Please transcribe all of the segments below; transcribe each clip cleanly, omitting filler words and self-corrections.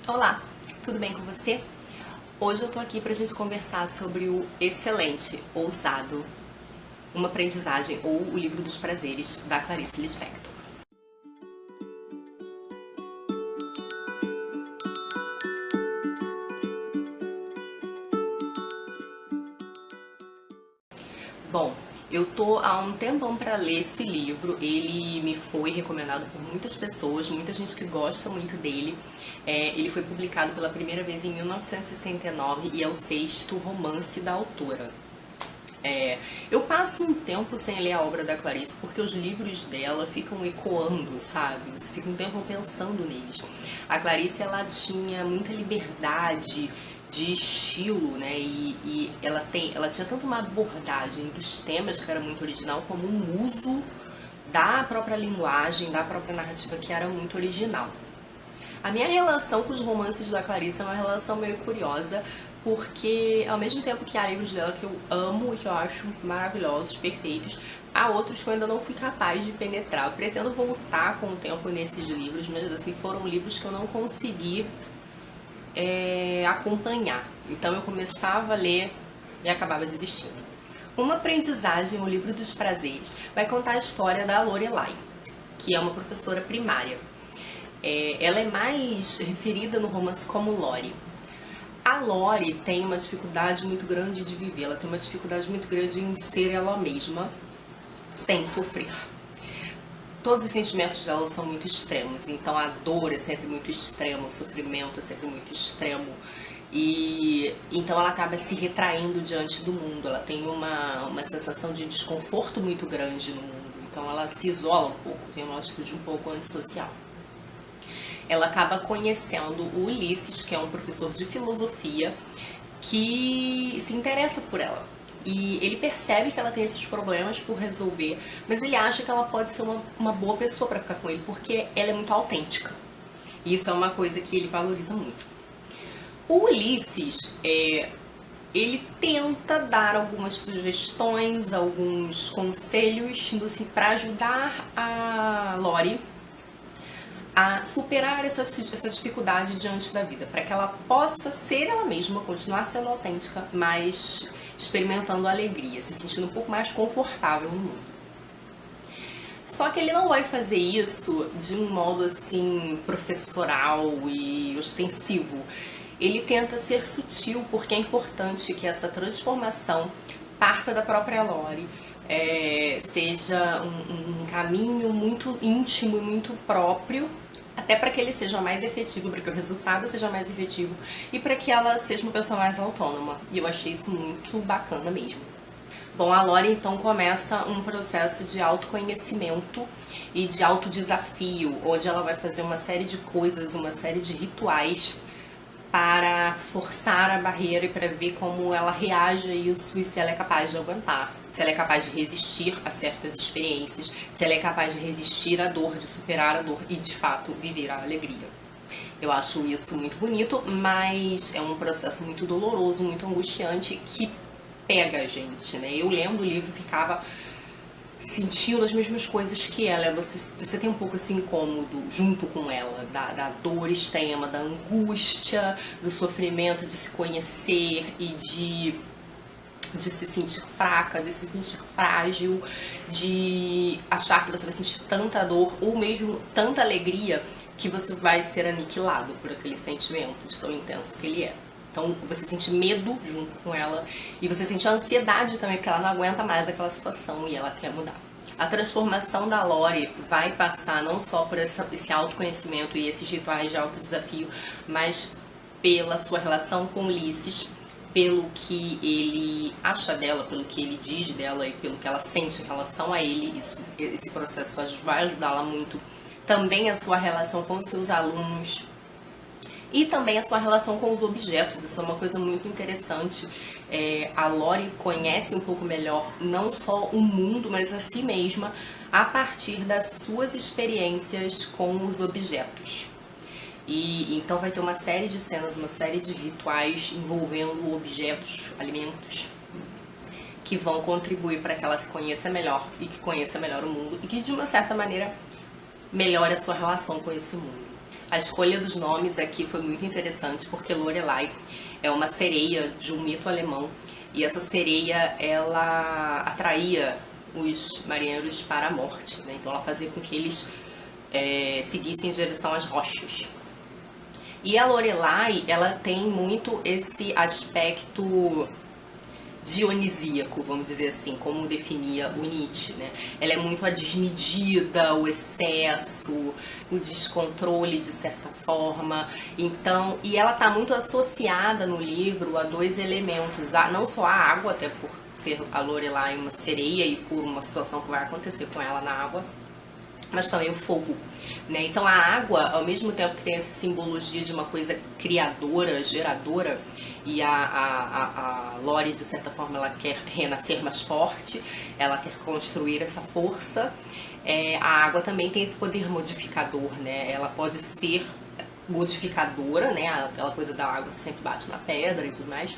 Olá, tudo bem com você? Hoje eu tô aqui pra gente conversar sobre o excelente, ousado, Uma Aprendizagem ou O Livro dos Prazeres, da Clarice Lispector. Bom, eu tô há um tempão para ler esse livro. Ele me foi recomendado por muitas pessoas, muita gente que gosta muito dele. Ele foi publicado pela primeira vez em 1969 e é o sexto romance da autora. Eu passo um tempo sem ler a obra da Clarice porque os livros dela ficam ecoando, sabe? Você fica um tempo pensando neles. A Clarice, ela tinha muita liberdade de estilo, né? E ela tinha tanto uma abordagem dos temas que era muito original, como um uso da própria linguagem, da própria narrativa que era muito original. A minha relação com os romances da Clarice é uma relação meio curiosa, porque ao mesmo tempo que há livros dela que eu amo e que eu acho maravilhosos, perfeitos, há outros que eu ainda não fui capaz de penetrar. Eu pretendo voltar com o tempo nesses livros, mas assim, foram livros que eu não consegui acompanhar. Então eu começava a ler e acabava desistindo. Uma Aprendizagem, o Livro dos Prazeres, vai contar a história da Lorelai, que é uma professora primária. Ela é mais referida no romance como Lori. A Lori tem uma dificuldade muito grande de viver, ela tem uma dificuldade muito grande em ser ela mesma, sem sofrer. Todos os sentimentos dela são muito extremos, então a dor é sempre muito extrema, o sofrimento é sempre muito extremo. E então ela acaba se retraindo diante do mundo, ela tem uma sensação de desconforto muito grande no mundo, então ela se isola um pouco, tem uma atitude um pouco antissocial. Ela acaba conhecendo o Ulisses, que é um professor de filosofia, que se interessa por ela. E ele percebe que ela tem esses problemas por resolver, mas ele acha que ela pode ser uma boa pessoa para ficar com ele, porque ela é muito autêntica. E isso é uma coisa que ele valoriza muito. O Ulisses, ele tenta dar algumas sugestões, alguns conselhos para ajudar a Lori a superar essa dificuldade diante da vida, para que ela possa ser ela mesma, continuar sendo autêntica, mas experimentando alegria, se sentindo um pouco mais confortável no mundo. Só que ele não vai fazer isso de um modo assim professoral e ostensivo. Ele tenta ser sutil, porque é importante que essa transformação parta da própria Lori, seja um caminho muito íntimo e muito próprio, até para que ele seja mais efetivo, para que o resultado seja mais efetivo e para que ela seja uma pessoa mais autônoma. E eu achei isso muito bacana mesmo. Bom, a Lori então começa um processo de autoconhecimento e de autodesafio, onde ela vai fazer uma série de coisas, uma série de rituais para forçar a barreira e para ver como ela reage a isso e se ela é capaz de aguentar, se ela é capaz de resistir a certas experiências, se ela é capaz de resistir à dor, de superar a dor e de fato viver a alegria. Eu acho isso muito bonito, mas é um processo muito doloroso, muito angustiante que pega a gente, né? Eu lendo o livro ficava sentindo as mesmas coisas que ela, você tem um pouco esse incômodo junto com ela, da dor extrema, da angústia, do sofrimento de se conhecer e de se sentir fraca, de se sentir frágil, de achar que você vai sentir tanta dor ou mesmo tanta alegria que você vai ser aniquilado por aquele sentimento de tão intenso que ele é. Então você sente medo junto com ela e você sente ansiedade também, porque ela não aguenta mais aquela situação e ela quer mudar. A transformação da Lori vai passar não só por esse autoconhecimento e esses rituais de autodesafio, mas pela sua relação com Ulisses, pelo que ele acha dela, pelo que ele diz dela e pelo que ela sente em relação a ele. Esse processo vai ajudá-la muito. Também a sua relação com os seus alunos, e também a sua relação com os objetos, isso é uma coisa muito interessante. A Lori conhece um pouco melhor não só o mundo, mas a si mesma, a partir das suas experiências com os objetos. E então vai ter uma série de cenas, uma série de rituais envolvendo objetos, alimentos, que vão contribuir para que ela se conheça melhor e que conheça melhor o mundo e que de uma certa maneira melhore a sua relação com esse mundo. A escolha dos nomes aqui foi muito interessante porque Lorelai é uma sereia de um mito alemão e essa sereia ela atraía os marinheiros para a morte, né? Então ela fazia com que eles seguissem em direção às rochas. E a Lorelai, ela tem muito esse aspecto dionisíaco, vamos dizer assim, como definia o Nietzsche, né? Ela é muito a desmedida, o excesso, o descontrole de certa forma. Então, e ela está muito associada no livro a dois elementos, não só a água, até por ser a Lorelai uma sereia e por uma situação que vai acontecer com ela na água, mas também o fogo, né? Então a água, ao mesmo tempo que tem essa simbologia de uma coisa criadora, geradora, e a Lori, de certa forma, ela quer renascer mais forte, ela quer construir essa força, a água também tem esse poder modificador, né? Ela pode ser modificadora, né? Aquela coisa da água que sempre bate na pedra e tudo mais,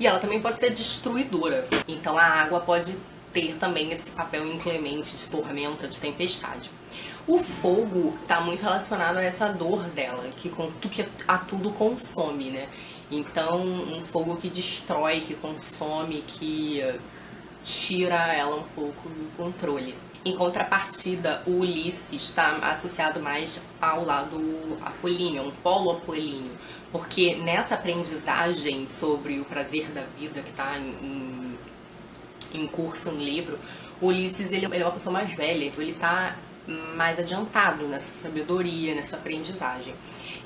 e ela também pode ser destruidora. Então a água pode ter também esse papel inclemente de tormenta, de tempestade. O fogo está muito relacionado a essa dor dela, que a tudo consome, né? Então, um fogo que destrói, que consome, que tira ela um pouco do controle. Em contrapartida, o Ulisses está associado mais ao lado apolíneo, um polo apolíneo, porque nessa aprendizagem sobre o prazer da vida que está em curso no livro, o Ulisses ele é uma pessoa mais velha, então ele está mais adiantado nessa sabedoria, nessa aprendizagem.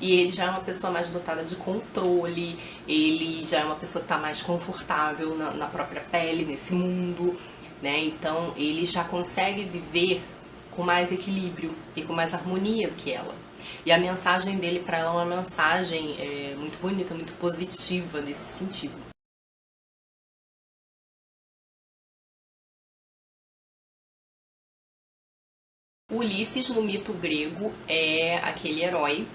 E ele já é uma pessoa mais dotada de controle, ele já é uma pessoa que está mais confortável na própria pele, nesse mundo, né? Então ele já consegue viver com mais equilíbrio e com mais harmonia do que ela. E a mensagem dele para ela é uma mensagem muito bonita, muito positiva nesse sentido. O Ulisses, no mito grego, é aquele herói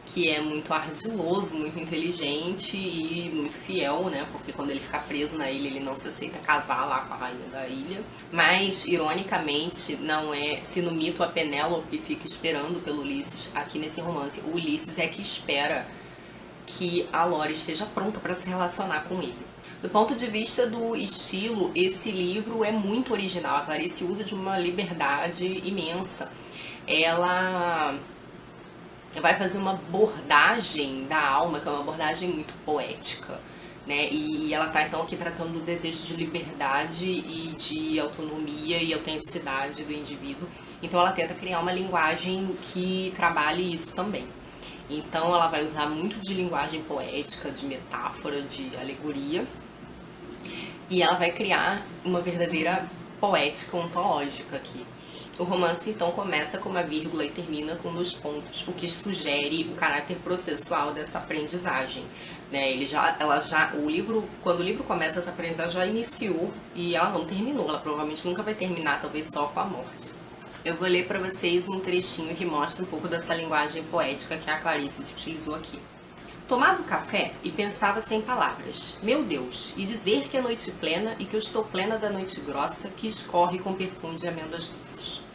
que é muito ardiloso, muito inteligente e muito fiel, né? Porque quando ele fica preso na ilha, ele não se aceita casar lá com a rainha da ilha. Mas, ironicamente, não é... Se no mito a Penélope fica esperando pelo Ulisses, aqui nesse romance, o Ulisses é que espera que a Lori esteja pronta para se relacionar com ele. Do ponto de vista do estilo, esse livro é muito original. A Clarice usa de uma liberdade imensa. Ela vai fazer uma abordagem da alma, que é uma abordagem muito poética, né? E ela está então aqui tratando do desejo de liberdade e de autonomia e autenticidade do indivíduo. Então ela tenta criar uma linguagem que trabalhe isso também. Então ela vai usar muito de linguagem poética, de metáfora, de alegoria, e ela vai criar uma verdadeira poética ontológica aqui. O romance então começa com uma vírgula e termina com 2 pontos, o que sugere o caráter processual dessa aprendizagem, né? Quando o livro começa, essa aprendizagem já iniciou e ela não terminou, ela provavelmente nunca vai terminar, talvez só com a morte. Eu vou ler para vocês um trechinho que mostra um pouco dessa linguagem poética que a Clarice se utilizou aqui. Tomava o café e pensava sem palavras. Meu Deus, e dizer que é noite plena e que eu estou plena da noite grossa que escorre com perfume de amêndoas doces.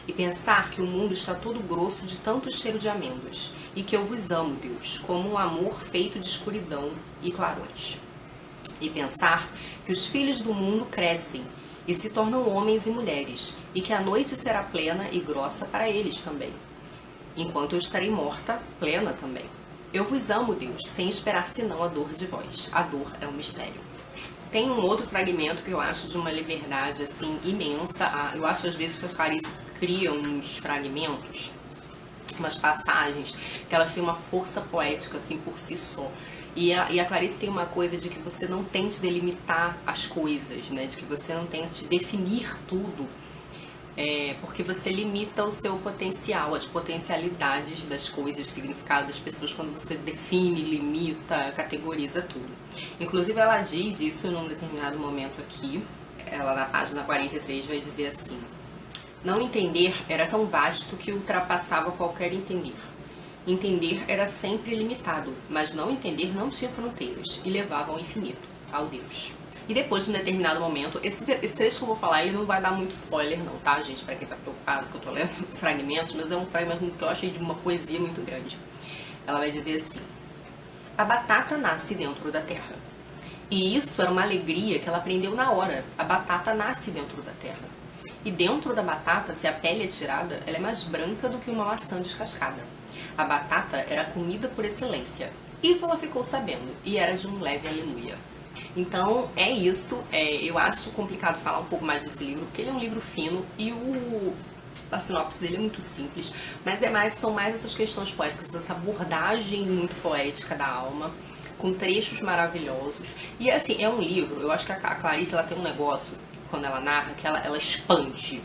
E pensar que o mundo está todo grosso de tanto cheiro de amêndoas, e que eu vos amo, Deus, como um amor feito de escuridão e clarões. E pensar que os filhos do mundo crescem e se tornam homens e mulheres, e que a noite será plena e grossa para eles também, enquanto eu estarei morta, plena também. Eu vos amo, Deus, sem esperar senão a dor de vós. A dor é um mistério. Tem um outro fragmento que eu acho de uma liberdade assim imensa. Eu acho às vezes que a Clarice cria uns fragmentos, umas passagens, que elas têm uma força poética assim por si só. E a Clarice tem uma coisa de que você não tente delimitar as coisas, né? De que você não tente definir tudo, porque você limita o seu potencial, as potencialidades das coisas, o significado das pessoas quando você define, limita, categoriza tudo. Inclusive ela diz isso num determinado momento aqui, ela na página 43 vai dizer assim: não entender era tão vasto que ultrapassava qualquer entender. Entender era sempre limitado, mas não entender não tinha fronteiras e levava ao infinito, ao Deus. E depois, num determinado momento, esse trecho que eu vou falar, ele não vai dar muito spoiler não, tá, gente? Pra quem tá preocupado que eu tô lendo fragmentos, mas é um fragmento que eu achei de uma poesia muito grande. ela vai dizer assim: a batata nasce dentro da terra. E isso era uma alegria que ela aprendeu na hora. A batata nasce dentro da terra. E dentro da batata, se a pele é tirada, ela é mais branca do que uma maçã descascada. A batata era comida por excelência. Isso ela ficou sabendo, e era de um leve aleluia. Então é isso. Eu acho complicado falar um pouco mais desse livro, porque ele é um livro fino e a sinopse dele é muito simples, mas são mais essas questões poéticas, essa abordagem muito poética da alma, com trechos maravilhosos. E assim, é um livro, eu acho que a Clarice ela tem um negócio, quando ela narra, que ela expande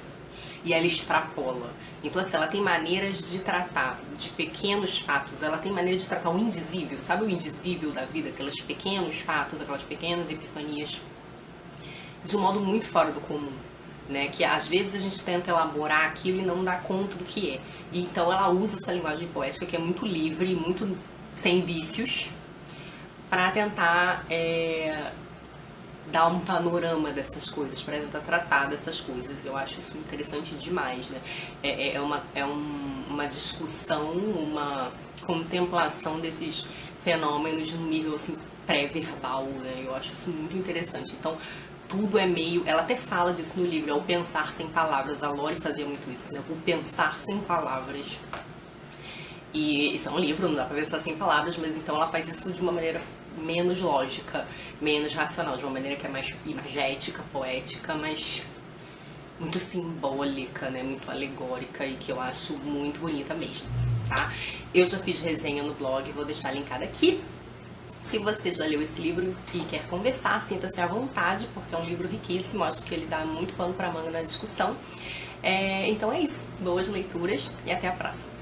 e ela extrapola. Então assim, ela tem maneiras de tratar de pequenos fatos, ela tem maneiras de tratar o indizível, sabe o indizível da vida? Aqueles pequenos fatos, aquelas pequenas epifanias, de um modo muito fora do comum, né? Que às vezes a gente tenta elaborar aquilo e não dá conta do que é. E então ela usa essa linguagem poética que é muito livre, muito sem vícios, para tentar dar um panorama dessas coisas, para tentar tratar dessas coisas. Eu acho isso interessante demais, né? É uma discussão, uma contemplação desses fenômenos num nível assim pré-verbal, né? Eu acho isso muito interessante. Então, tudo é meio... Ela até fala disso no livro, é o pensar sem palavras. A Lori fazia muito isso, né? O pensar sem palavras. E isso é um livro, não dá pra pensar sem palavras, mas então ela faz isso de uma maneira menos lógica, menos racional, de uma maneira que é mais imagética, poética, mas muito simbólica, né? Muito alegórica e que eu acho muito bonita mesmo, tá? Eu já fiz resenha no blog, vou deixar linkada aqui. Se você já leu esse livro e quer conversar, sinta-se à vontade, porque é um livro riquíssimo, acho que ele dá muito pano pra manga na discussão. Então é isso, boas leituras e até a próxima.